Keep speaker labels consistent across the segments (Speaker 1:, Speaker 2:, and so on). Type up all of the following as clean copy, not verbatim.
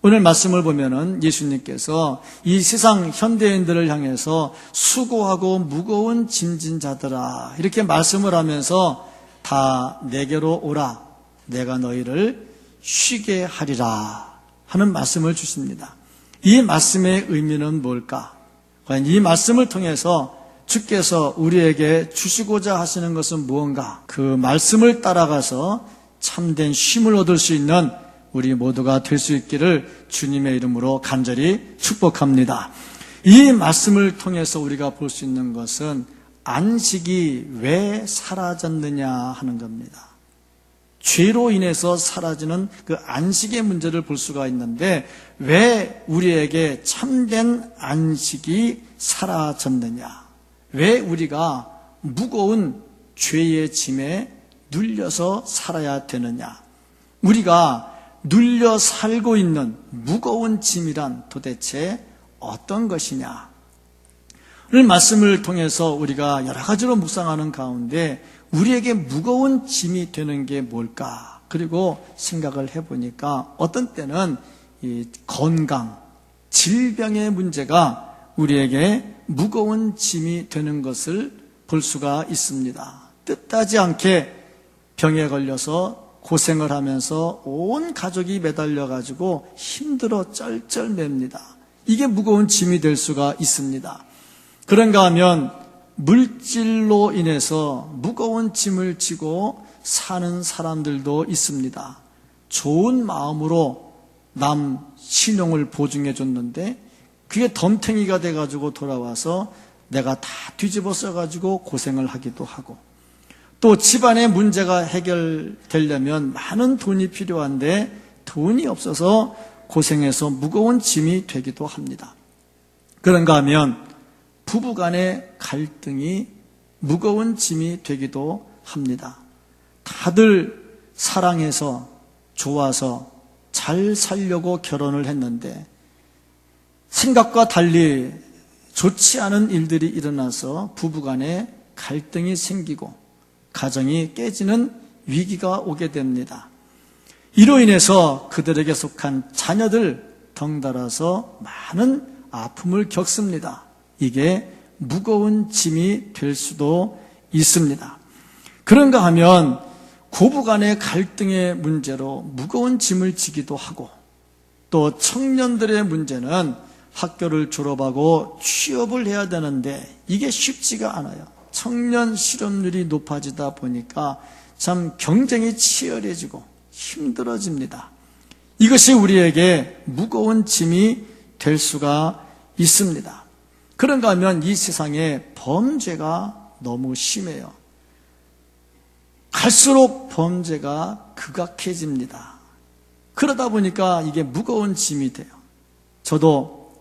Speaker 1: 오늘 말씀을 보면은 예수님께서 이 세상 현대인들을 향해서 수고하고 무거운 짐진 자들아 이렇게 말씀을 하면서 다 내게로 오라 내가 너희를 쉬게 하리라 하는 말씀을 주십니다. 이 말씀의 의미는 뭘까? 과연 이 말씀을 통해서 주께서 우리에게 주시고자 하시는 것은 무언가? 그 말씀을 따라가서 참된 쉼을 얻을 수 있는 우리 모두가 될 수 있기를 주님의 이름으로 간절히 축복합니다. 이 말씀을 통해서 우리가 볼 수 있는 것은 안식이 왜 사라졌느냐 하는 겁니다. 죄로 인해서 사라지는 그 안식의 문제를 볼 수가 있는데 왜 우리에게 참된 안식이 사라졌느냐? 왜 우리가 무거운 죄의 짐에 눌려서 살아야 되느냐? 우리가 눌려 살고 있는 무거운 짐이란 도대체 어떤 것이냐? 오늘 말씀을 통해서 우리가 여러 가지로 묵상하는 가운데 우리에게 무거운 짐이 되는 게 뭘까? 그리고 생각을 해보니까 어떤 때는 이 건강, 질병의 문제가 우리에게 무거운 짐이 되는 것을 볼 수가 있습니다. 뜻하지 않게 병에 걸려서 고생을 하면서 온 가족이 매달려가지고 힘들어 쩔쩔맵니다. 이게 무거운 짐이 될 수가 있습니다. 그런가 하면 물질로 인해서 무거운 짐을 지고 사는 사람들도 있습니다. 좋은 마음으로 남 신용을 보증해 줬는데 그게 덤탱이가 돼가지고 돌아와서 내가 다 뒤집어 써가지고 고생을 하기도 하고 또 집안의 문제가 해결되려면 많은 돈이 필요한데 돈이 없어서 고생해서 무거운 짐이 되기도 합니다. 그런가 하면 부부간의 갈등이 무거운 짐이 되기도 합니다. 다들 사랑해서 좋아서 잘 살려고 결혼을 했는데 생각과 달리 좋지 않은 일들이 일어나서 부부간에 갈등이 생기고 가정이 깨지는 위기가 오게 됩니다. 이로 인해서 그들에게 속한 자녀들 덩달아서 많은 아픔을 겪습니다. 이게 무거운 짐이 될 수도 있습니다. 그런가 하면 고부간의 갈등의 문제로 무거운 짐을 지기도 하고 또 청년들의 문제는 학교를 졸업하고 취업을 해야 되는데 이게 쉽지가 않아요. 청년 실업률이 높아지다 보니까 참 경쟁이 치열해지고 힘들어집니다. 이것이 우리에게 무거운 짐이 될 수가 있습니다. 그런가 하면 이 세상에 범죄가 너무 심해요. 갈수록 범죄가 극악해집니다. 그러다 보니까 이게 무거운 짐이 돼요. 저도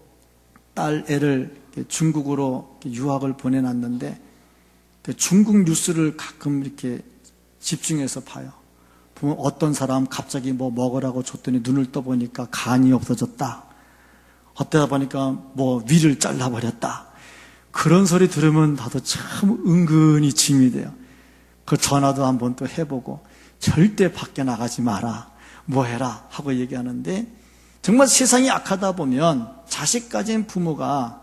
Speaker 1: 딸 애를 중국으로 유학을 보내놨는데 중국 뉴스를 가끔 이렇게 집중해서 봐요. 보면 어떤 사람 갑자기 뭐 먹으라고 줬더니 눈을 떠보니까 간이 없어졌다. 어때다 보니까 뭐 위를 잘라버렸다. 그런 소리 들으면 나도 참 은근히 짐이 돼요. 그 전화도 한번 또 해보고 절대 밖에 나가지 마라. 뭐 해라 하고 얘기하는데 정말 세상이 악하다 보면 자식 가진 부모가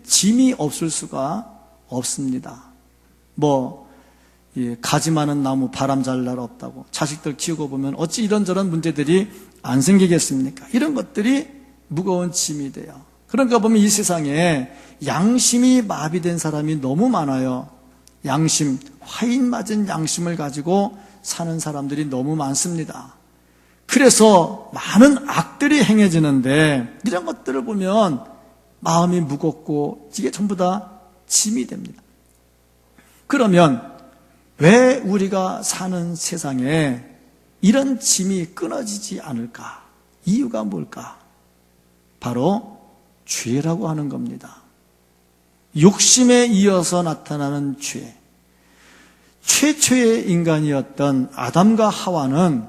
Speaker 1: 짐이 없을 수가 없습니다. 뭐 가지 많은 나무 바람 잘 날 없다고 자식들 키우고 보면 어찌 이런저런 문제들이 안 생기겠습니까? 이런 것들이 무거운 짐이 돼요. 그러니까 보면 이 세상에 양심이 마비된 사람이 너무 많아요. 양심, 화인 맞은 양심을 가지고 사는 사람들이 너무 많습니다. 그래서 많은 악들이 행해지는데 이런 것들을 보면 마음이 무겁고 이게 전부 다 짐이 됩니다. 그러면 왜 우리가 사는 세상에 이런 짐이 끊어지지 않을까? 이유가 뭘까? 바로 죄라고 하는 겁니다. 욕심에 이어서 나타나는 죄. 최초의 인간이었던 아담과 하와는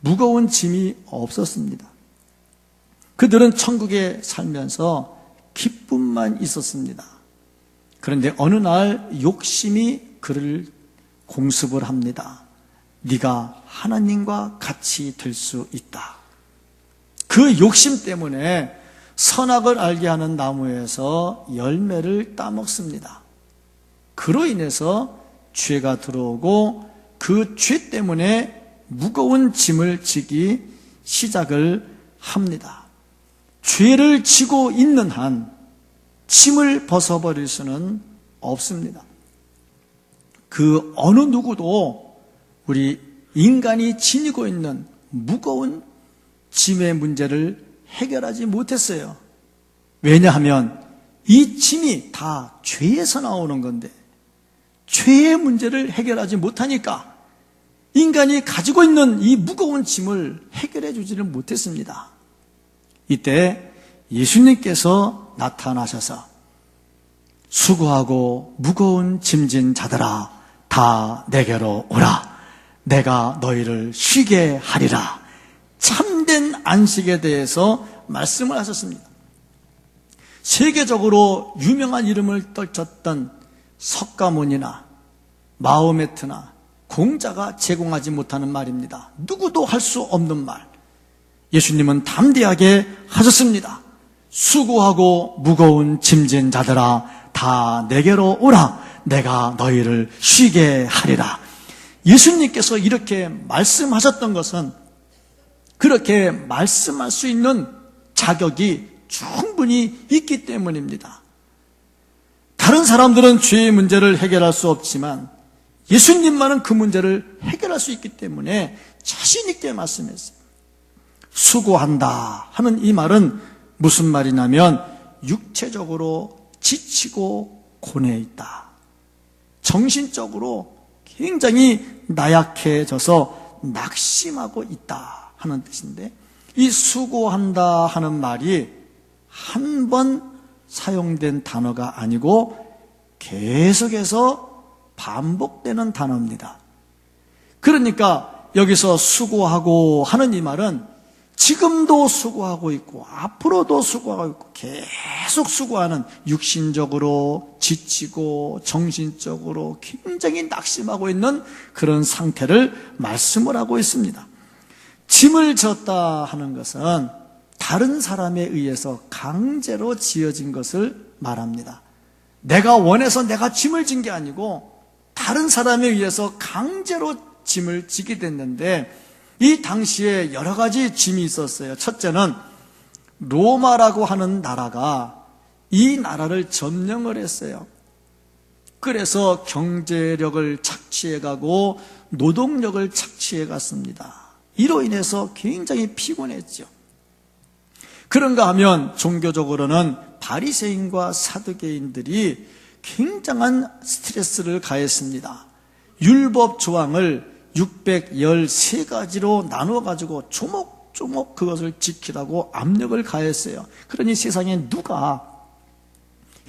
Speaker 1: 무거운 짐이 없었습니다. 그들은 천국에 살면서 기쁨만 있었습니다. 그런데 어느 날 욕심이 그를 공습을 합니다. 네가 하나님과 같이 될 수 있다. 그 욕심 때문에 선악을 알게 하는 나무에서 열매를 따먹습니다. 그로 인해서 죄가 들어오고 그 죄 때문에 무거운 짐을 지기 시작을 합니다. 죄를 지고 있는 한 짐을 벗어버릴 수는 없습니다. 그 어느 누구도 우리 인간이 지니고 있는 무거운 짐의 문제를 해결하지 못했어요. 왜냐하면 이 짐이 다 죄에서 나오는 건데 죄의 문제를 해결하지 못하니까 인간이 가지고 있는 이 무거운 짐을 해결해 주지를 못했습니다. 이때 예수님께서 나타나셔서 수고하고 무거운 짐진 자들아 다 내게로 오라. 내가 너희를 쉬게 하리라. 참된 안식에 대해서 말씀을 하셨습니다. 세계적으로 유명한 이름을 떨쳤던 석가모니나 마호메트나 공자가 제공하지 못하는 말입니다. 누구도 할 수 없는 말. 예수님은 담대하게 하셨습니다. 수고하고 무거운 짐진 자들아 다 내게로 오라. 내가 너희를 쉬게 하리라. 예수님께서 이렇게 말씀하셨던 것은 그렇게 말씀할 수 있는 자격이 충분히 있기 때문입니다. 다른 사람들은 죄의 문제를 해결할 수 없지만 예수님만은 그 문제를 해결할 수 있기 때문에 자신 있게 말씀했어요. 수고한다 하는 이 말은 무슨 말이냐면 육체적으로 지치고 고뇌해 있다. 정신적으로 굉장히 나약해져서 낙심하고 있다 하는 뜻인데, 이 수고한다 하는 말이 한 번 사용된 단어가 아니고 계속해서 반복되는 단어입니다. 그러니까 여기서 수고하고 하는 이 말은 지금도 수고하고 있고 앞으로도 수고하고 있고 계속 수고하는, 육신적으로 지치고 정신적으로 굉장히 낙심하고 있는 그런 상태를 말씀을 하고 있습니다. 짐을 졌다 하는 것은 다른 사람에 의해서 강제로 지어진 것을 말합니다. 내가 원해서 내가 짐을 진 게 아니고 다른 사람에 의해서 강제로 짐을 지게 됐는데, 이 당시에 여러 가지 짐이 있었어요. 첫째는 로마라고 하는 나라가 이 나라를 점령을 했어요. 그래서 경제력을 착취해가고 노동력을 착취해갔습니다. 이로 인해서 굉장히 피곤했죠. 그런가 하면 종교적으로는 바리새인과 사두개인들이 굉장한 스트레스를 가했습니다. 율법 조항을 613가지로 나눠가지고 조목조목 그것을 지키라고 압력을 가했어요. 그러니 세상에 누가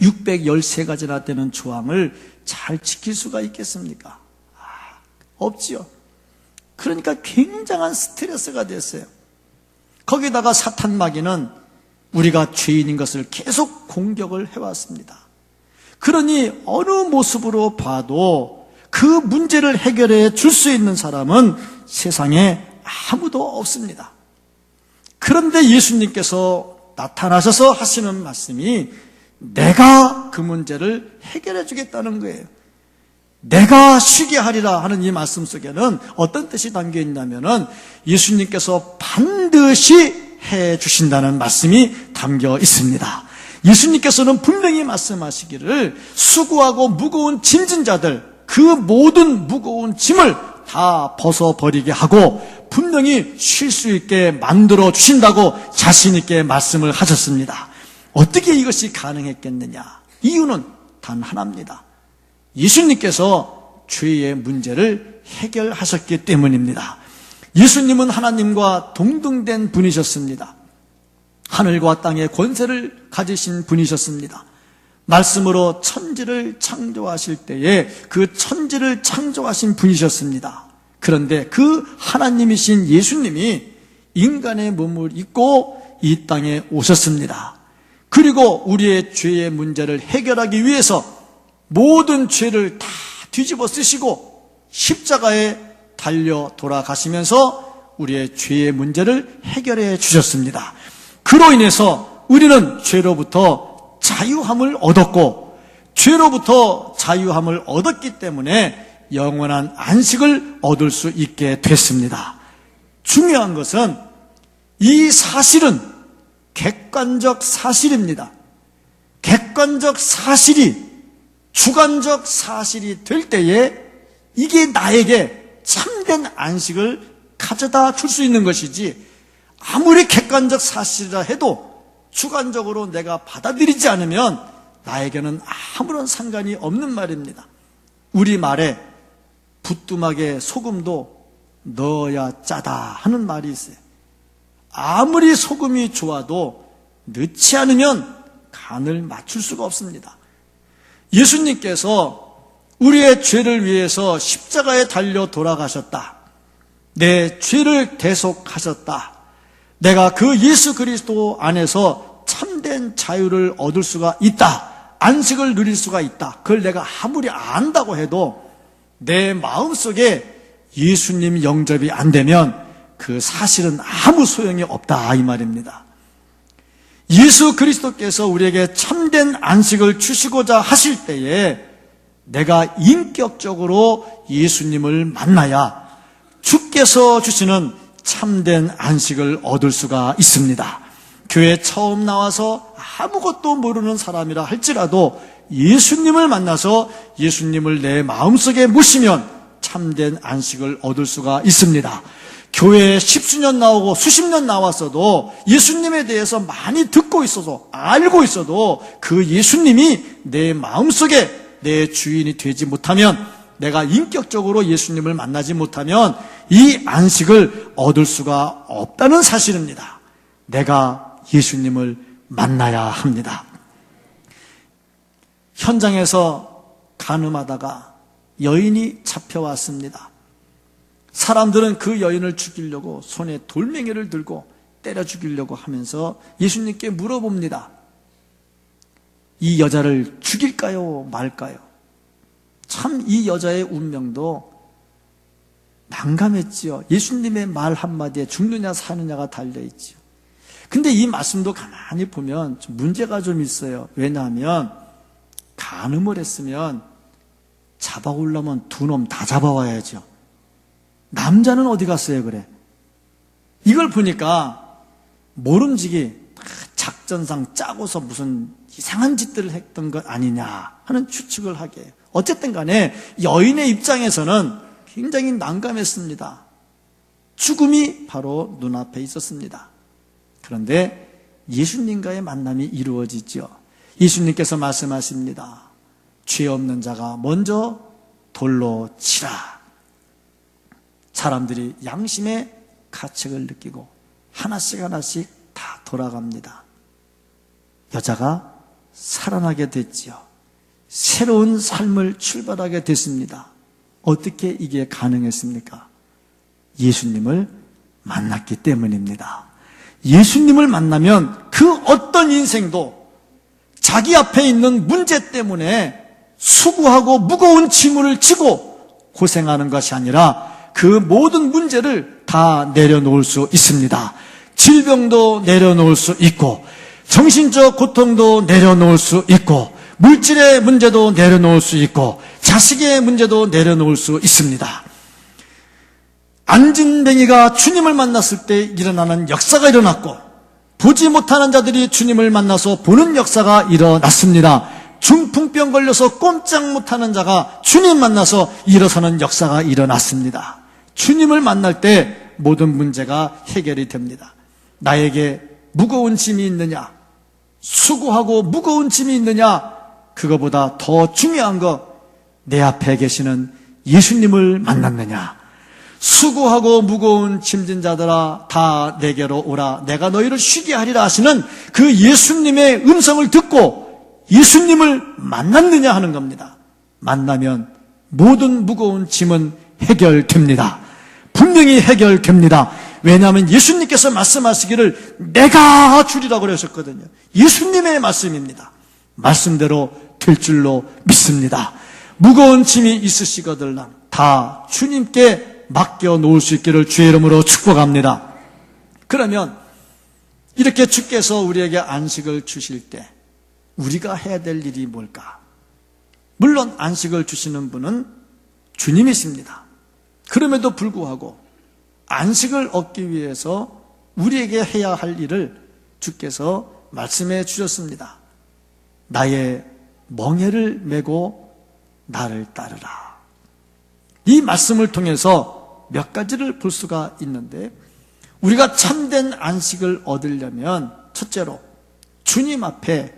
Speaker 1: 613가지나 되는 조항을 잘 지킬 수가 있겠습니까? 없지요. 그러니까 굉장한 스트레스가 됐어요. 거기다가 사탄 마귀는 우리가 죄인인 것을 계속 공격을 해왔습니다. 그러니 어느 모습으로 봐도 그 문제를 해결해 줄 수 있는 사람은 세상에 아무도 없습니다. 그런데 예수님께서 나타나셔서 하시는 말씀이 내가 그 문제를 해결해 주겠다는 거예요. 내가 쉬게 하리라 하는 이 말씀 속에는 어떤 뜻이 담겨 있냐면은 예수님께서 반드시 해 주신다는 말씀이 담겨 있습니다. 예수님께서는 분명히 말씀하시기를 수고하고 무거운 짐진 자들, 그 모든 무거운 짐을 다 벗어버리게 하고 분명히 쉴 수 있게 만들어 주신다고 자신 있게 말씀을 하셨습니다. 어떻게 이것이 가능했겠느냐? 이유는 단 하나입니다. 예수님께서 죄의 문제를 해결하셨기 때문입니다. 예수님은 하나님과 동등된 분이셨습니다. 하늘과 땅의 권세를 가지신 분이셨습니다. 말씀으로 천지를 창조하실 때에 그 천지를 창조하신 분이셨습니다. 그런데 그 하나님이신 예수님이 인간의 몸을 입고 이 땅에 오셨습니다. 그리고 우리의 죄의 문제를 해결하기 위해서 모든 죄를 다 뒤집어 쓰시고 십자가에 달려 돌아가시면서 우리의 죄의 문제를 해결해 주셨습니다. 그로 인해서 우리는 죄로부터 자유함을 얻었고, 죄로부터 자유함을 얻었기 때문에 영원한 안식을 얻을 수 있게 됐습니다. 중요한 것은 이 사실은 객관적 사실입니다. 객관적 사실이 주관적 사실이 될 때에 이게 나에게 참된 안식을 가져다 줄 수 있는 것이지, 아무리 객관적 사실이라 해도 주관적으로 내가 받아들이지 않으면 나에게는 아무런 상관이 없는 말입니다. 우리말에 부뚜막에 소금도 넣어야 짜다 하는 말이 있어요. 아무리 소금이 좋아도 넣지 않으면 간을 맞출 수가 없습니다. 예수님께서 우리의 죄를 위해서 십자가에 달려 돌아가셨다. 내 죄를 대속하셨다. 내가 그 예수 그리스도 안에서 참된 자유를 얻을 수가 있다. 안식을 누릴 수가 있다. 그걸 내가 아무리 안다고 해도 내 마음속에 예수님 영접이 안 되면 그 사실은 아무 소용이 없다, 이 말입니다. 예수 그리스도께서 우리에게 참된 안식을 주시고자 하실 때에 내가 인격적으로 예수님을 만나야 주께서 주시는 참된 안식을 얻을 수가 있습니다. 교회 처음 나와서 아무것도 모르는 사람이라 할지라도 예수님을 만나서 예수님을 내 마음속에 모시면 참된 안식을 얻을 수가 있습니다. 교회에 10수년 나오고 수십 년 나왔어도 예수님에 대해서 많이 듣고 있어서 알고 있어도 그 예수님이 내 마음속에 내 주인이 되지 못하면, 내가 인격적으로 예수님을 만나지 못하면 이 안식을 얻을 수가 없다는 사실입니다. 내가 예수님을 만나야 합니다. 현장에서 간음하다가 여인이 잡혀왔습니다. 사람들은 그 여인을 죽이려고 손에 돌멩이를 들고 때려 죽이려고 하면서 예수님께 물어봅니다. 이 여자를 죽일까요, 말까요? 참 이 여자의 운명도 난감했지요. 예수님의 말 한마디에 죽느냐 사느냐가 달려있지요. 근데 이 말씀도 가만히 보면 좀 문제가 좀 있어요. 왜냐하면 간음을 했으면 잡아오려면 두 놈 다 잡아와야죠. 남자는 어디 갔어요, 그래? 이걸 보니까 모름지기 작전상 짜고서 무슨 이상한 짓들을 했던 것 아니냐 하는 추측을 하게 해요. 어쨌든 간에 여인의 입장에서는 굉장히 난감했습니다. 죽음이 바로 눈앞에 있었습니다. 그런데 예수님과의 만남이 이루어지죠. 예수님께서 말씀하십니다. 죄 없는 자가 먼저 돌로 치라. 사람들이 양심의 가책을 느끼고 하나씩 하나씩 다 돌아갑니다. 여자가 살아나게 됐지요. 새로운 삶을 출발하게 됐습니다. 어떻게 이게 가능했습니까? 예수님을 만났기 때문입니다. 예수님을 만나면 그 어떤 인생도 자기 앞에 있는 문제 때문에 수고하고 무거운 짐을 지고 고생하는 것이 아니라 그 모든 문제를 다 내려놓을 수 있습니다. 질병도 내려놓을 수 있고, 정신적 고통도 내려놓을 수 있고, 물질의 문제도 내려놓을 수 있고, 자식의 문제도 내려놓을 수 있습니다. 안진뱅이가 주님을 만났을 때 일어나는 역사가 일어났고, 보지 못하는 자들이 주님을 만나서 보는 역사가 일어났습니다. 중풍병 걸려서 꼼짝 못하는 자가 주님 만나서 일어서는 역사가 일어났습니다. 주님을 만날 때 모든 문제가 해결이 됩니다. 나에게 무거운 짐이 있느냐, 수고하고 무거운 짐이 있느냐, 그거보다 더 중요한 거, 내 앞에 계시는 예수님을 만났느냐. 수고하고 무거운 짐진 자들아 다 내게로 오라, 내가 너희를 쉬게 하리라 하시는 그 예수님의 음성을 듣고 예수님을 만났느냐 하는 겁니다. 만나면 모든 무거운 짐은 해결됩니다. 분명히 해결됩니다. 왜냐하면 예수님께서 말씀하시기를 내가 주리라고 그러셨거든요. 예수님의 말씀입니다. 말씀대로 될 줄로 믿습니다. 무거운 짐이 있으시거든 다 주님께 맡겨 놓을 수 있기를 주의 이름으로 축복합니다. 그러면 이렇게 주께서 우리에게 안식을 주실 때 우리가 해야 될 일이 뭘까? 물론 안식을 주시는 분은 주님이십니다. 그럼에도 불구하고 안식을 얻기 위해서 우리에게 해야 할 일을 주께서 말씀해 주셨습니다. 나의 멍에를 메고 나를 따르라. 이 말씀을 통해서 몇 가지를 볼 수가 있는데, 우리가 참된 안식을 얻으려면 첫째로 주님 앞에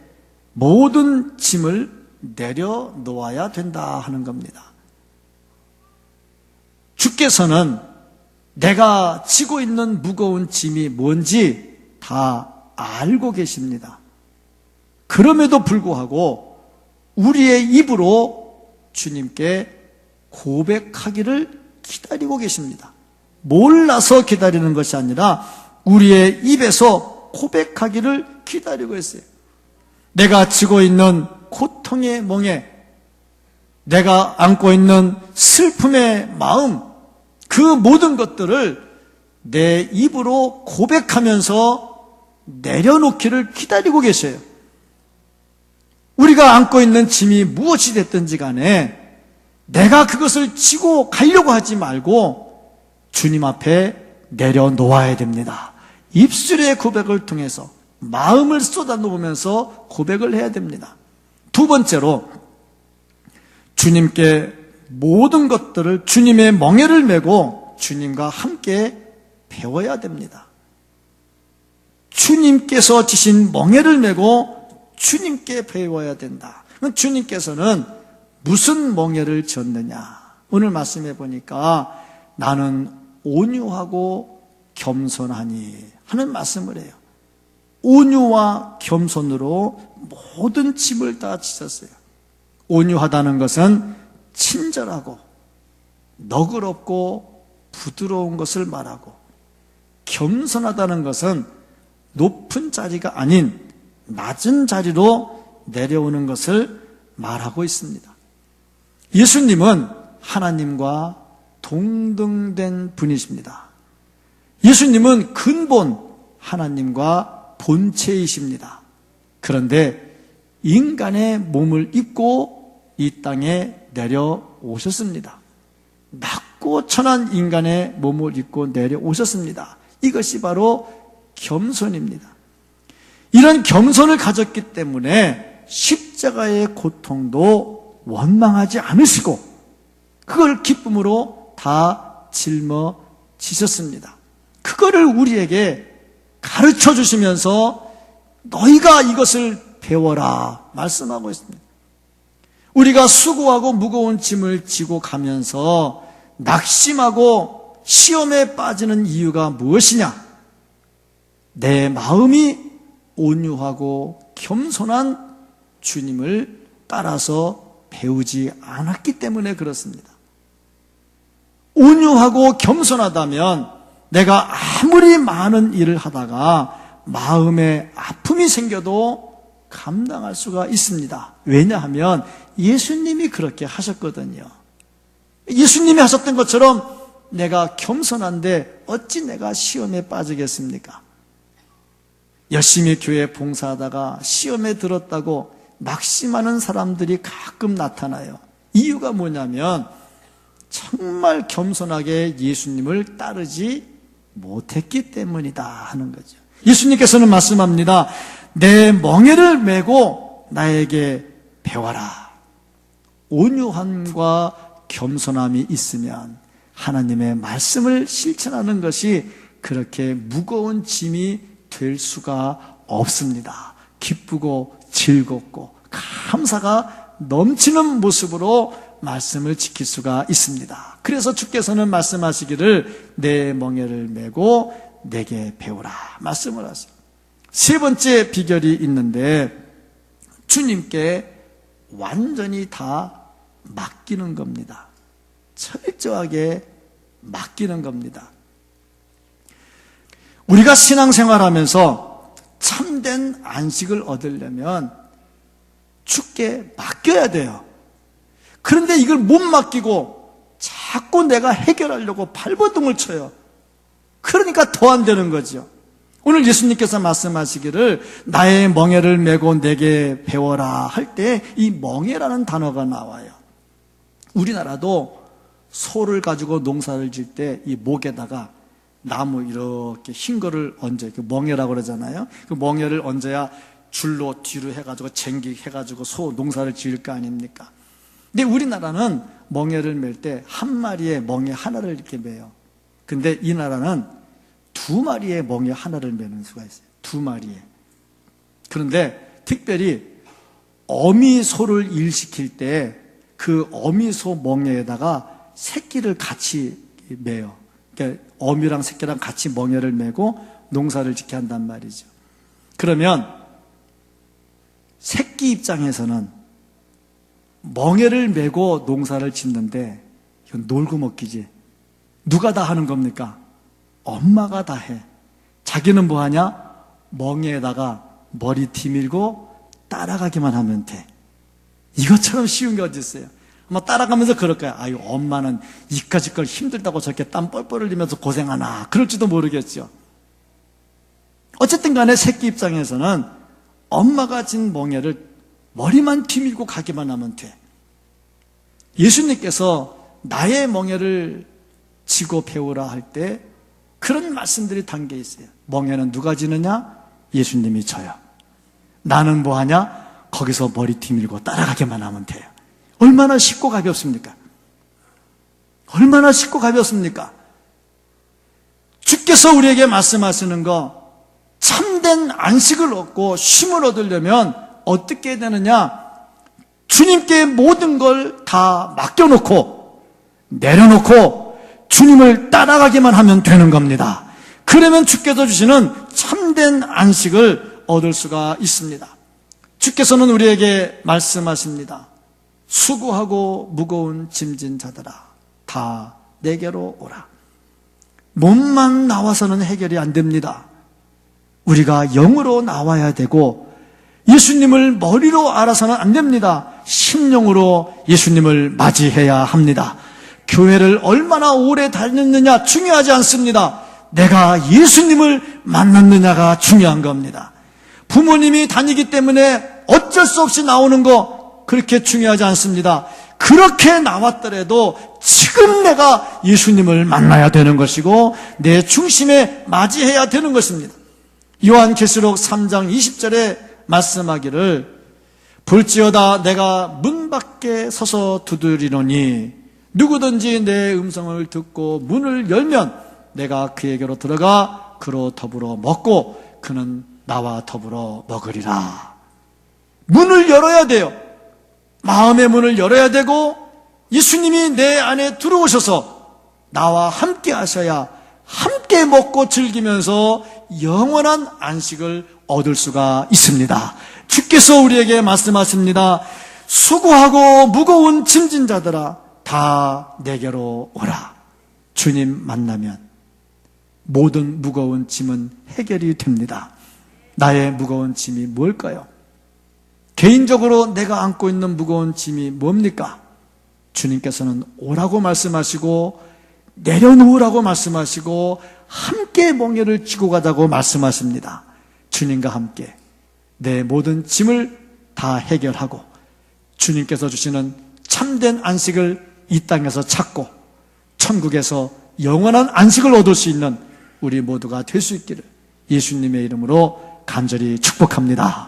Speaker 1: 모든 짐을 내려놓아야 된다 하는 겁니다. 주께서는 내가 지고 있는 무거운 짐이 뭔지 다 알고 계십니다. 그럼에도 불구하고 우리의 입으로 주님께 고백하기를 기다리고 계십니다. 몰라서 기다리는 것이 아니라 우리의 입에서 고백하기를 기다리고 있어요. 내가 지고 있는 고통의 멍에, 내가 안고 있는 슬픔의 마음, 그 모든 것들을 내 입으로 고백하면서 내려놓기를 기다리고 계셔요. 우리가 안고 있는 짐이 무엇이 됐든지 간에 내가 그것을 지고 가려고 하지 말고 주님 앞에 내려놓아야 됩니다. 입술의 고백을 통해서 마음을 쏟아놓으면서 고백을 해야 됩니다. 두 번째로 주님께 모든 것들을, 주님의 멍에를 메고 주님과 함께 배워야 됩니다. 주님께서 지신 멍에를 메고 주님께 배워야 된다. 주님께서는 무슨 멍에를 졌느냐? 오늘 말씀해 보니까 나는 온유하고 겸손하니 하는 말씀을 해요. 온유와 겸손으로 모든 짐을 다 지셨어요. 온유하다는 것은 친절하고 너그럽고 부드러운 것을 말하고, 겸손하다는 것은 높은 자리가 아닌 낮은 자리로 내려오는 것을 말하고 있습니다. 예수님은 하나님과 동등된 분이십니다. 예수님은 근본 하나님과 본체이십니다. 그런데 인간의 몸을 입고 이 땅에 내려오셨습니다. 낮고 천한 인간의 몸을 입고 내려오셨습니다. 이것이 바로 겸손입니다. 이런 겸손을 가졌기 때문에 십자가의 고통도 원망하지 않으시고 그걸 기쁨으로 다 짊어지셨습니다. 그거를 우리에게 가르쳐 주시면서 너희가 이것을 배워라 말씀하고 있습니다. 우리가 수고하고 무거운 짐을 지고 가면서 낙심하고 시험에 빠지는 이유가 무엇이냐? 내 마음이 온유하고 겸손한 주님을 따라서 배우지 않았기 때문에 그렇습니다. 온유하고 겸손하다면 내가 아무리 많은 일을 하다가 마음에 아픔이 생겨도 감당할 수가 있습니다. 왜냐하면 예수님이 그렇게 하셨거든요. 예수님이 하셨던 것처럼 내가 겸손한데 어찌 내가 시험에 빠지겠습니까? 열심히 교회 봉사하다가 시험에 들었다고 낙심하는 사람들이 가끔 나타나요. 이유가 뭐냐면 정말 겸손하게 예수님을 따르지 못했기 때문이다 하는 거죠. 예수님께서는 말씀합니다. 내 멍에를 메고 나에게 배워라. 온유함과 겸손함이 있으면 하나님의 말씀을 실천하는 것이 그렇게 무거운 짐이 될 수가 없습니다. 기쁘고 즐겁고 감사가 넘치는 모습으로 말씀을 지킬 수가 있습니다. 그래서 주께서는 말씀하시기를 내 멍에를 메고 내게 배우라 말씀을 하세요. 세 번째 비결이 있는데 주님께 완전히 다 맡기는 겁니다. 철저하게 맡기는 겁니다. 우리가 신앙생활하면서 참된 안식을 얻으려면 주께 맡겨야 돼요. 그런데 이걸 못 맡기고 자꾸 내가 해결하려고 발버둥을 쳐요. 그러니까 더 안 되는 거죠. 오늘 예수님께서 말씀하시기를 나의 멍에를 메고 내게 배워라 할 때 이 멍에라는 단어가 나와요. 우리나라도 소를 가지고 농사를 질 때 이 목에다가 나무 이렇게 흰 거를 얹어요. 그 멍에라고 그러잖아요. 그 멍에를 얹어야 줄로 뒤로 해가지고 쟁기해가지고 소 농사를 지을 거 아닙니까? 근데 우리나라는 멍에를 맬 때 한 마리의 멍에 하나를 이렇게 매요. 근데 이 나라는 두 마리의 멍에 하나를 매는 수가 있어요. 두 마리에. 그런데 특별히 어미소를 일시킬 때 그 어미소 멍에에다가 새끼를 같이 매요. 그러니까 어미랑 새끼랑 같이 멍에를 메고 농사를 짓게 한단 말이죠. 그러면 새끼 입장에서는 멍에를 메고 농사를 짓는데 이건 놀고 먹기지. 누가 다 하는 겁니까? 엄마가 다 해. 자기는 뭐 하냐? 멍에에다가 머리 뒤밀고 따라가기만 하면 돼. 이것처럼 쉬운 게 어디 있어요? 아마 따라가면서 그럴 거야. 아유, 엄마는 이까짓 걸 힘들다고 저렇게 땀 뻘뻘 흘리면서 고생하나. 그럴지도 모르겠죠. 어쨌든 간에 새끼 입장에서는 엄마가 진 멍에를 머리만 뒤밀고 가기만 하면 돼. 예수님께서 나의 멍에를 지고 배우라 할 때 그런 말씀들이 담겨 있어요. 멍에는 누가 지느냐? 예수님이 져요. 나는 뭐 하냐? 거기서 머리 뒤밀고 따라가기만 하면 돼요. 얼마나 쉽고 가볍습니까? 얼마나 쉽고 가볍습니까? 주께서 우리에게 말씀하시는 거, 참된 안식을 얻고 쉼을 얻으려면 어떻게 해야 되느냐? 주님께 모든 걸 다 맡겨놓고 내려놓고 주님을 따라가기만 하면 되는 겁니다. 그러면 주께서 주시는 참된 안식을 얻을 수가 있습니다. 주께서는 우리에게 말씀하십니다. 수고하고 무거운 짐진 자들아, 다 내게로 오라. 몸만 나와서는 해결이 안 됩니다. 우리가 영으로 나와야 되고 예수님을 머리로 알아서는 안 됩니다. 심령으로 예수님을 맞이해야 합니다. 교회를 얼마나 오래 다녔느냐 중요하지 않습니다. 내가 예수님을 만났느냐가 중요한 겁니다. 부모님이 다니기 때문에 어쩔 수 없이 나오는 거 그렇게 중요하지 않습니다. 그렇게 나왔더라도 지금 내가 예수님을 만나야 되는 것이고 내 중심에 맞이해야 되는 것입니다. 요한계시록 3장 20절에 말씀하기를 볼지어다 내가 문 밖에 서서 두드리노니 누구든지 내 음성을 듣고 문을 열면 내가 그에게로 들어가 그로 더불어 먹고 그는 나와 더불어 먹으리라. 문을 열어야 돼요. 마음의 문을 열어야 되고 예수님이 내 안에 들어오셔서 나와 함께 하셔야 함께 먹고 즐기면서 영원한 안식을 얻을 수가 있습니다. 주께서 우리에게 말씀하십니다. 수고하고 무거운 짐진 자들아 다 내게로 오라. 주님 만나면 모든 무거운 짐은 해결이 됩니다. 나의 무거운 짐이 뭘까요? 개인적으로 내가 안고 있는 무거운 짐이 뭡니까? 주님께서는 오라고 말씀하시고 내려놓으라고 말씀하시고 함께 멍에를 지고 가자고 말씀하십니다. 주님과 함께 내 모든 짐을 다 해결하고 주님께서 주시는 참된 안식을 이 땅에서 찾고 천국에서 영원한 안식을 얻을 수 있는 우리 모두가 될 수 있기를 예수님의 이름으로 간절히 축복합니다.